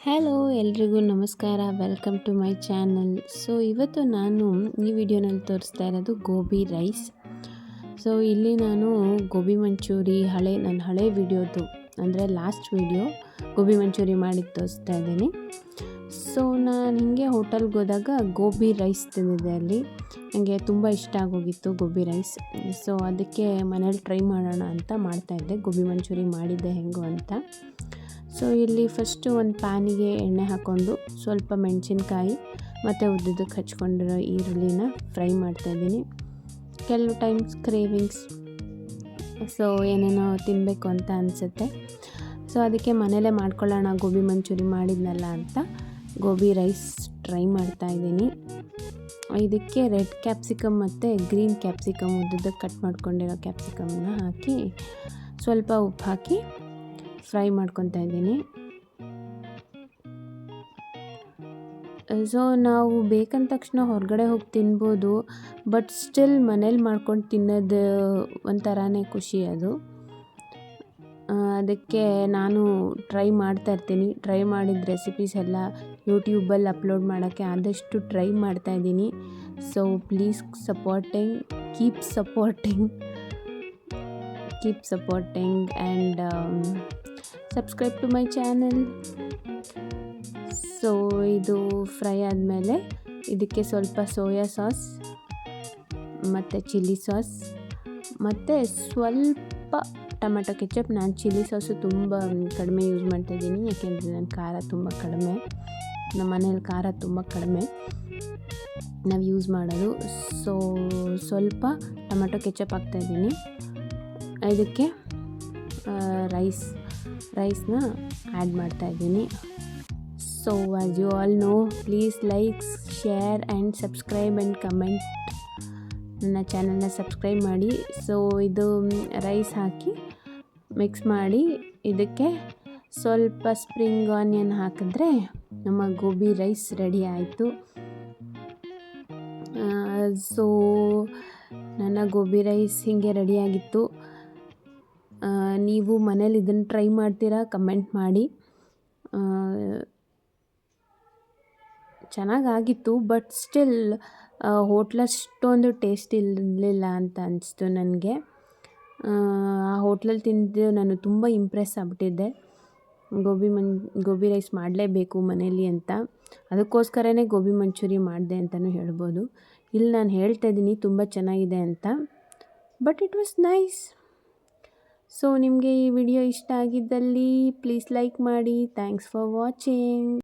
Hello ಎಲ್ರಿಗೂ ನಮಸ್ಕಾರ, welcome to my channel. So ಇವತ್ತು ನಾನು ಈ ವಿಡಿಯೋನಲ್ಲಿ ತೋರಿಸ್ತಾ ಇರೋದು ಗೋಬಿ ರೈಸ್. ಸೊ ಇಲ್ಲಿ ನಾನು ಗೋಬಿ ಮಂಚೂರಿ ನನ್ನ ಹಳೆ ವಿಡಿಯೋದು ಅಂದರೆ ಲಾಸ್ಟ್ ವಿಡಿಯೋ ಗೋಬಿ ಮಂಚೂರಿ ಮಾಡಿ ತೋರಿಸ್ತಾ ಇದ್ದೀನಿ. ಸೊ ನಾನು ಹಿಂಗೆ ಹೋಟೆಲ್ಗೆ ಹೋದಾಗ ಗೋಬಿ ರೈಸ್ ತಿಂದಿದ್ದೆ. ಅಲ್ಲಿ ನನಗೆ ತುಂಬ ಇಷ್ಟ ಆಗೋಗಿತ್ತು ಗೋಬಿ ರೈಸ್. ಸೊ ಅದಕ್ಕೆ ಮನೇಲಿ ಟ್ರೈ ಮಾಡೋಣ ಅಂತ ಮಾಡ್ತಾಯಿದ್ದೆ, ಗೋಬಿ ಮಂಚೂರಿ ಮಾಡಿದ್ದೆ ಹೆಂಗೋ ಅಂತ. ಸೊ ಇಲ್ಲಿ ಫಸ್ಟು ಒಂದು ಪ್ಯಾನಿಗೆ ಎಣ್ಣೆ ಹಾಕ್ಕೊಂಡು ಸ್ವಲ್ಪ ಮೆಣಸಿನ್ಕಾಯಿ ಮತ್ತು ಉದ್ದುದಕ್ಕೆ ಹಚ್ಕೊಂಡಿರೋ ಈರುಳ್ಳಿನ ಫ್ರೈ ಮಾಡ್ತಾಯಿದ್ದೀನಿ. ಕೆಲವು ಟೈಮ್ಸ್ ಕ್ರೇವಿಂಗ್ಸ್, ಸೊ ಏನೇನೋ ತಿನ್ನಬೇಕು ಅಂತ ಅನಿಸುತ್ತೆ. ಸೊ ಅದಕ್ಕೆ ಮನೇಲೇ ಮಾಡ್ಕೊಳ್ಳೋಣ ಗೋಬಿ ಮಂಚೂರಿ ಮಾಡಿದ್ನಲ್ಲ ಅಂತ ಗೋಬಿ ರೈಸ್ ಟ್ರೈ ಮಾಡ್ತಾಯಿದ್ದೀನಿ. ಇದಕ್ಕೆ ರೆಡ್ ಕ್ಯಾಪ್ಸಿಕಮ್ ಮತ್ತು ಗ್ರೀನ್ ಕ್ಯಾಪ್ಸಿಕಮ್ ಉದ್ದುದಕ್ಕೆ ಕಟ್ ಮಾಡ್ಕೊಂಡಿರೋ ಕ್ಯಾಪ್ಸಿಕಮ್ನ ಹಾಕಿ ಸ್ವಲ್ಪ ಉಪ್ಪು ಹಾಕಿ ಫ್ರೈ ಮಾಡ್ಕೊತಾ ಇದ್ದೀನಿ. ಸೊ ನಾವು ಬೇಕಂದ ತಕ್ಷಣ ಹೊರಗಡೆ ಹೋಗಿ ತಿನ್ಬೋದು, ಬಟ್ ಸ್ಟಿಲ್ ಮನೇಲಿ ಮಾಡ್ಕೊಂಡು ತಿನ್ನೋದು ಒಂಥರನೇ ಖುಷಿ ಅದು. ಅದಕ್ಕೆ ನಾನು ಟ್ರೈ ಮಾಡ್ತಾಯಿರ್ತೀನಿ. ಟ್ರೈ ಮಾಡಿದ ರೆಸಿಪೀಸ್ ಎಲ್ಲ ಯೂಟ್ಯೂಬಲ್ಲಿ ಅಪ್ಲೋಡ್ ಮಾಡೋಕ್ಕೆ ಆದಷ್ಟು ಟ್ರೈ ಮಾಡ್ತಾಯಿದ್ದೀನಿ. So please keep supporting and subscribe to my channel. So ಇದು ಫ್ರೈ ಆದಮೇಲೆ ಇದಕ್ಕೆ ಸ್ವಲ್ಪ ಸೋಯಾ ಸಾಸ್ ಮತ್ತು ಚಿಲ್ಲಿ ಸಾಸ್ ಮತ್ತು ಸ್ವಲ್ಪ ಟೊಮೆಟೊ ಕೆಚಪ್. ನಾನು ಚಿಲ್ಲಿ ಸಾಸು ತುಂಬ ಕಡಿಮೆ ಯೂಸ್ ಮಾಡ್ತಾಯಿದ್ದೀನಿ, ಯಾಕೆಂದರೆ ನನ್ನ ಖಾರ ತುಂಬ ಕಡಿಮೆ, ನಮ್ಮ ಮನೇಲಿ ಖಾರ ತುಂಬ ಕಡಿಮೆ ನಾವು ಯೂಸ್ ಮಾಡೋದು. ಸೊ ಸ್ವಲ್ಪ ಟೊಮೆಟೊ ಕೆಚಪ್ ಹಾಕ್ತಾಯಿದ್ದೀನಿ. ಇದಕ್ಕೆ ರೈಸ್ನ ಆ್ಯಡ್ ಮಾಡ್ತಾಯಿದ್ದೀನಿ. So as you all know, please like, share and subscribe and comment. ನನ್ನ ಚಾನಲ್ನ ಸಬ್ಸ್ಕ್ರೈಬ್ ಮಾಡಿ. ಸೊ ಇದು ರೈಸ್ ಹಾಕಿ ಮಿಕ್ಸ್ ಮಾಡಿ ಇದಕ್ಕೆ ಸ್ವಲ್ಪ ಸ್ಪ್ರಿಂಗ್ ಆನಿಯನ್ ಹಾಕಿದ್ರೆ ನಮ್ಮ ಗೋಬಿ ರೈಸ್ ರೆಡಿ ಆಯಿತು. ಸೊ ನನ್ನ ಗೋಬಿ ರೈಸ್ ಹೀಗೆ ರೆಡಿಯಾಗಿತ್ತು. ನೀವು ಮನೇಲಿ ಇದನ್ನು ಟ್ರೈ ಮಾಡ್ತೀರಾ? ಕಮೆಂಟ್ ಮಾಡಿ. ಚೆನ್ನಾಗಾಗಿತ್ತು, ಬಟ್ ಸ್ಟಿಲ್ ಹೋಟ್ಲಷ್ಟೊಂದು ಟೇಸ್ಟ್ ಇರಲಿಲ್ಲ ಅಂತ ಅನಿಸ್ತು ನನಗೆ. ಆ ಹೋಟ್ಲಲ್ಲಿ ತಿಂದು ನಾನು ತುಂಬ ಇಂಪ್ರೆಸ್ ಆಗಿಬಿಟ್ಟಿದ್ದೆ. ಗೋಬಿ ರೈಸ್ ಮಾಡಲೇಬೇಕು ಮನೇಲಿ ಅಂತ, ಅದಕ್ಕೋಸ್ಕರನೇ ಗೋಬಿ ಮಂಚೂರಿ ಮಾಡಿದೆ ಅಂತಲೂ ಹೇಳ್ಬೋದು. ಇಲ್ಲಿ ನಾನು ಹೇಳ್ತಾ ಇದ್ದೀನಿ ತುಂಬ ಚೆನ್ನಾಗಿದೆ ಅಂತ, but it was nice. So ನಿಮಗೆ ಈ ವಿಡಿಯೋ ಇಷ್ಟ ಆಗಿದ್ದಲ್ಲಿ ಪ್ಲೀಸ್ ಲೈಕ್ ಮಾಡಿ. Thanks for watching.